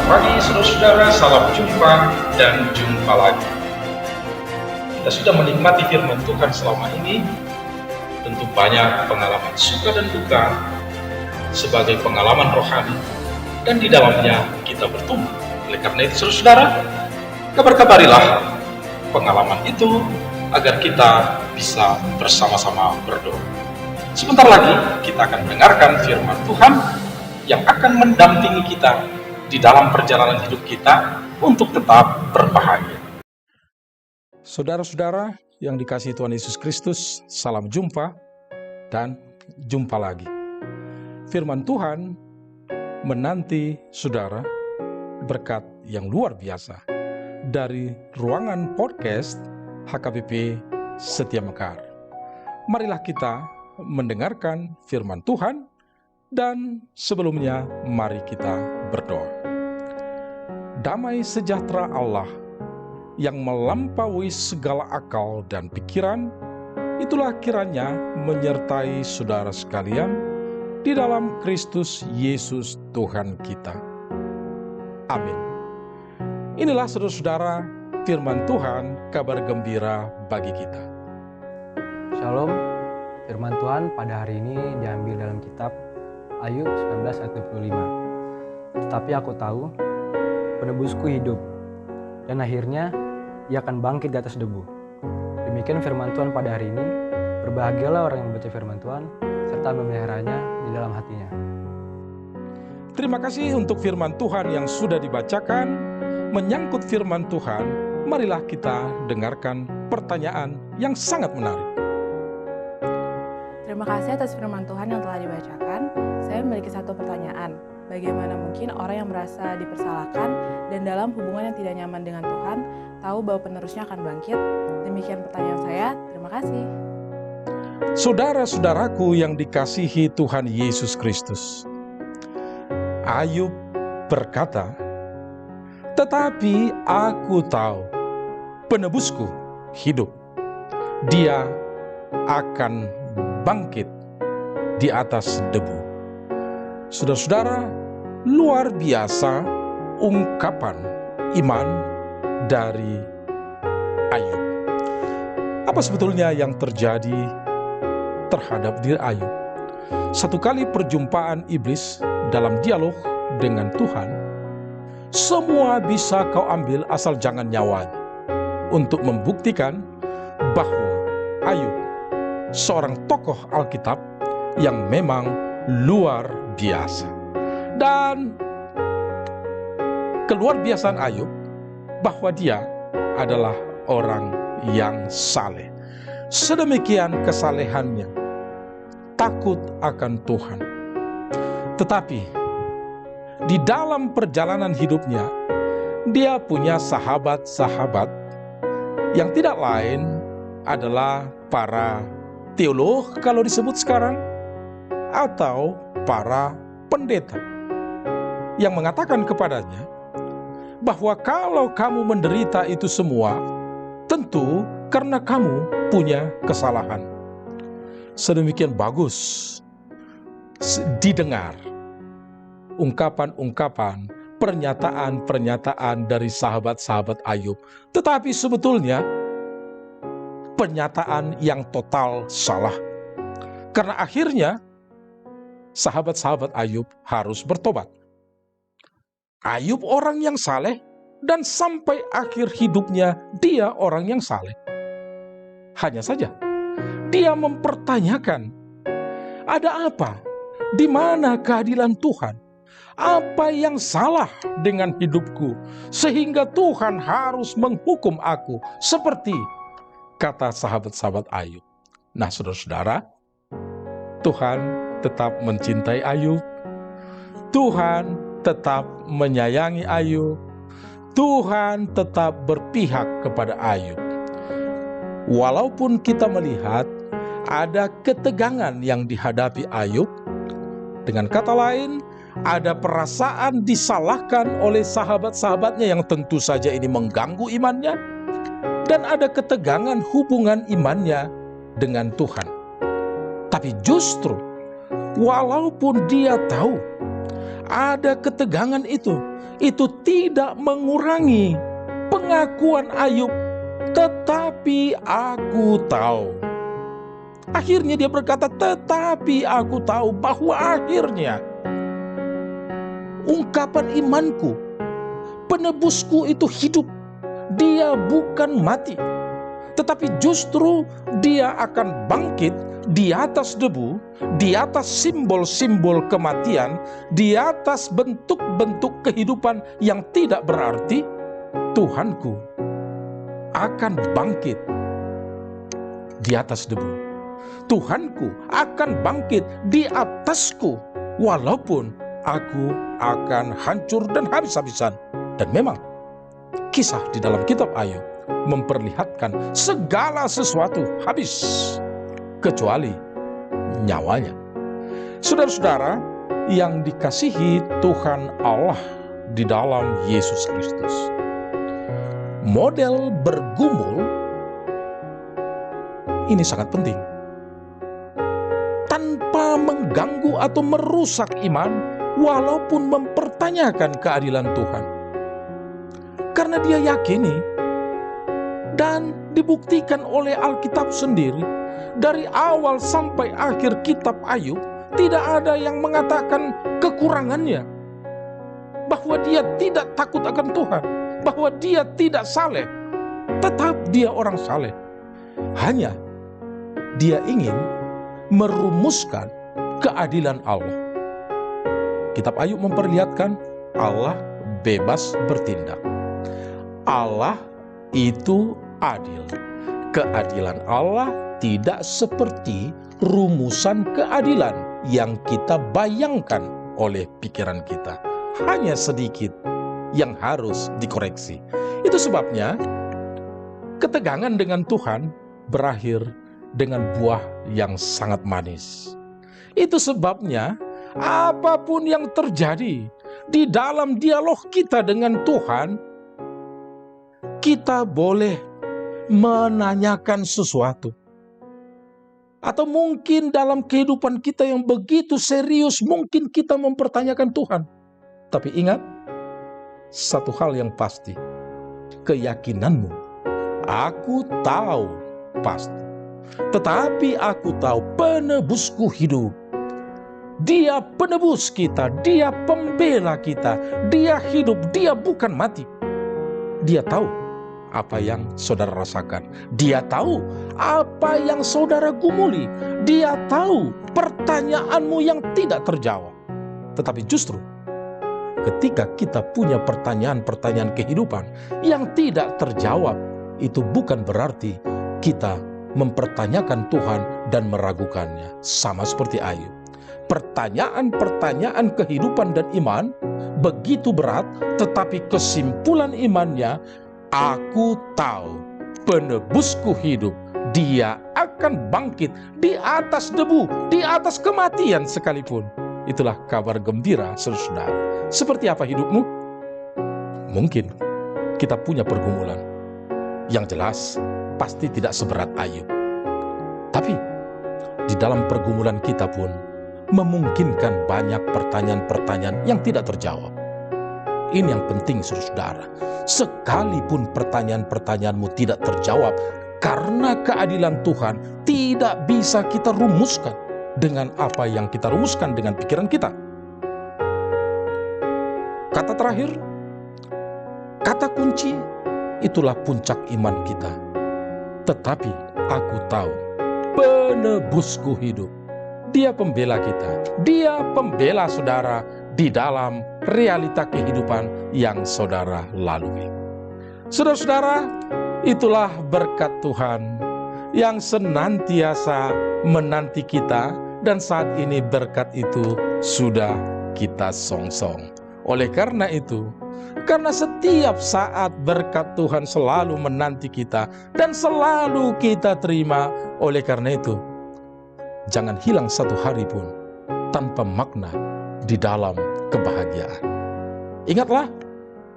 Selamat pagi saudara-saudara, salam jumpa dan jumpa lagi. Kita sudah menikmati firman Tuhan selama ini, tentu banyak pengalaman suka dan duka sebagai pengalaman rohani, dan di dalamnya kita bertumbuh. Oleh karena itu saudara-saudara, kabar-kabarilah pengalaman itu agar kita bisa bersama-sama berdoa. Sebentar lagi kita akan mendengarkan firman Tuhan yang akan mendampingi kita di dalam perjalanan hidup kita untuk tetap berbahagia. Saudara-saudara yang dikasihi Tuhan Yesus Kristus, salam jumpa dan jumpa lagi. Firman Tuhan menanti saudara berkat yang luar biasa dari ruangan podcast HKBP Setia Mekar. Marilah kita mendengarkan firman Tuhan, dan sebelumnya mari kita berdoa. Damai sejahtera Allah yang melampaui segala akal dan pikiran, itulah kiranya menyertai saudara sekalian di dalam Kristus Yesus Tuhan kita. Amin. Inilah saudara-saudara firman Tuhan, kabar gembira bagi kita. Shalom, firman Tuhan pada hari ini diambil dalam kitab Ayub 19 ayat 25. Tetapi aku tahu penebusku hidup, dan akhirnya ia akan bangkit di atas debu. Demikian firman Tuhan pada hari ini. Berbahagialah orang yang membaca firman Tuhan serta memeliharanya di dalam hatinya. Terima kasih untuk firman Tuhan yang sudah dibacakan. Menyangkut firman Tuhan, marilah kita dengarkan pertanyaan yang sangat menarik. Terima kasih atas firman Tuhan yang telah dibacakan. Saya memiliki satu pertanyaan. Bagaimana mungkin orang yang merasa dipersalahkan dan dalam hubungan yang tidak nyaman dengan Tuhan tahu bahwa penerusnya akan bangkit? Demikian pertanyaan saya. Terima kasih. Saudara-saudaraku yang dikasihi Tuhan Yesus Kristus, Ayub berkata, "Tetapi aku tahu penebusku hidup. Dia akan bangkit di atas debu." Saudara-saudara, luar biasa ungkapan iman dari Ayub. Apa sebetulnya yang terjadi terhadap diri Ayub? Satu kali perjumpaan iblis dalam dialog dengan Tuhan, semua bisa kau ambil asal jangan nyawanya, untuk membuktikan bahwa Ayub seorang tokoh Alkitab yang memang luar biasa. Dan keluar biasaan Ayub bahwa dia adalah orang yang saleh. Sedemikian kesalehannya, takut akan Tuhan. Tetapi di dalam perjalanan hidupnya, dia punya sahabat-sahabat yang tidak lain adalah para teolog kalau disebut sekarang, atau para pendeta yang mengatakan kepadanya bahwa kalau kamu menderita itu semua, tentu karena kamu punya kesalahan. Sedemikian bagus didengar ungkapan-ungkapan, pernyataan-pernyataan dari sahabat-sahabat Ayub. Tetapi sebetulnya pernyataan yang total salah. Karena akhirnya sahabat-sahabat Ayub harus bertobat. Ayub orang yang saleh, dan sampai akhir hidupnya dia orang yang saleh. Hanya saja dia mempertanyakan, ada apa? Di mana keadilan Tuhan? Apa yang salah dengan hidupku sehingga Tuhan harus menghukum aku? Seperti kata sahabat-sahabat Ayub. Nah, saudara-saudara, Tuhan tetap mencintai Ayub. Tuhan tetap menyayangi Ayub. Tuhan tetap berpihak kepada Ayub. Walaupun kita melihat ada ketegangan yang dihadapi Ayub, dengan kata lain, ada perasaan disalahkan oleh sahabat-sahabatnya yang tentu saja ini mengganggu imannya, dan ada ketegangan hubungan imannya dengan Tuhan. Tapi justru walaupun dia tahu ada ketegangan itu, itu tidak mengurangi pengakuan Ayub, tetapi aku tahu. Akhirnya dia berkata, tetapi aku tahu bahwa akhirnya ungkapan imanku, penebusku itu hidup. Dia bukan mati, tetapi justru dia akan bangkit di atas debu, di atas simbol-simbol kematian, di atas bentuk-bentuk kehidupan yang tidak berarti. Tuhanku akan bangkit di atas debu. Tuhanku akan bangkit di atasku, walaupun aku akan hancur dan habis-habisan. Dan memang kisah di dalam kitab Ayub memperlihatkan segala sesuatu habis kecuali nyawanya. Saudara-saudara yang dikasihi Tuhan Allah di dalam Yesus Kristus, model bergumul ini sangat penting. Tanpa mengganggu atau merusak iman, walaupun mempertanyakan keadilan Tuhan. Karena dia yakini dan dibuktikan oleh Alkitab sendiri, dari awal sampai akhir kitab Ayub, tidak ada yang mengatakan kekurangannya, bahwa dia tidak takut akan Tuhan, bahwa dia tidak saleh. Tetap dia orang saleh. Hanya dia ingin merumuskan keadilan Allah. Kitab Ayub memperlihatkan Allah bebas bertindak. Allah itu adil. Keadilan Allah tidak seperti rumusan keadilan yang kita bayangkan oleh pikiran kita. Hanya sedikit yang harus dikoreksi. Itu sebabnya ketegangan dengan Tuhan berakhir dengan buah yang sangat manis. Itu sebabnya apapun yang terjadi di dalam dialog kita dengan Tuhan, kita boleh menanyakan sesuatu. Atau mungkin dalam kehidupan kita yang begitu serius, mungkin kita mempertanyakan Tuhan. Tapi ingat, satu hal yang pasti, keyakinanmu, aku tahu pasti. Tetapi aku tahu penebusku hidup. Dia penebus kita, dia pembela kita, dia hidup, dia bukan mati. Dia tahu apa yang saudara rasakan. Dia tahu apa yang saudara gumuli. Dia tahu pertanyaanmu yang tidak terjawab. Tetapi justru ketika kita punya pertanyaan-pertanyaan kehidupan yang tidak terjawab, itu bukan berarti kita mempertanyakan Tuhan dan meragukannya. Sama seperti Ayub. Pertanyaan-pertanyaan kehidupan dan iman begitu berat, tetapi kesimpulan imannya, aku tahu penebusku hidup. Dia akan bangkit di atas debu, di atas kematian sekalipun. Itulah kabar gembira, saudara. Seperti apa hidupmu? Mungkin kita punya pergumulan. Yang jelas, pasti tidak seberat Ayub. Tapi di dalam pergumulan kita pun memungkinkan banyak pertanyaan-pertanyaan yang tidak terjawab. Ini yang penting, saudara. Sekalipun pertanyaan-pertanyaanmu tidak terjawab, karena keadilan Tuhan tidak bisa kita rumuskan dengan apa yang kita rumuskan dengan pikiran kita. Kata terakhir, kata kunci, itulah puncak iman kita. Tetapi aku tahu penebusku hidup. Dia pembela kita. Dia pembela saudara di dalam realita kehidupan yang saudara lalui. Saudara-saudara, itulah berkat Tuhan yang senantiasa menanti kita, dan saat ini berkat itu sudah kita songsong. Oleh karena itu, karena setiap saat berkat Tuhan selalu menanti kita dan selalu kita terima, oleh karena itu, jangan hilang satu hari pun tanpa makna di dalam kebahagiaan. Ingatlah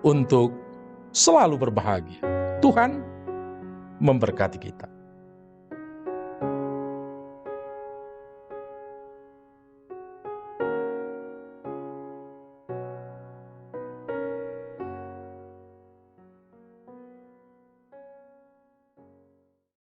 untuk selalu berbahagia. Tuhan memberkati kita.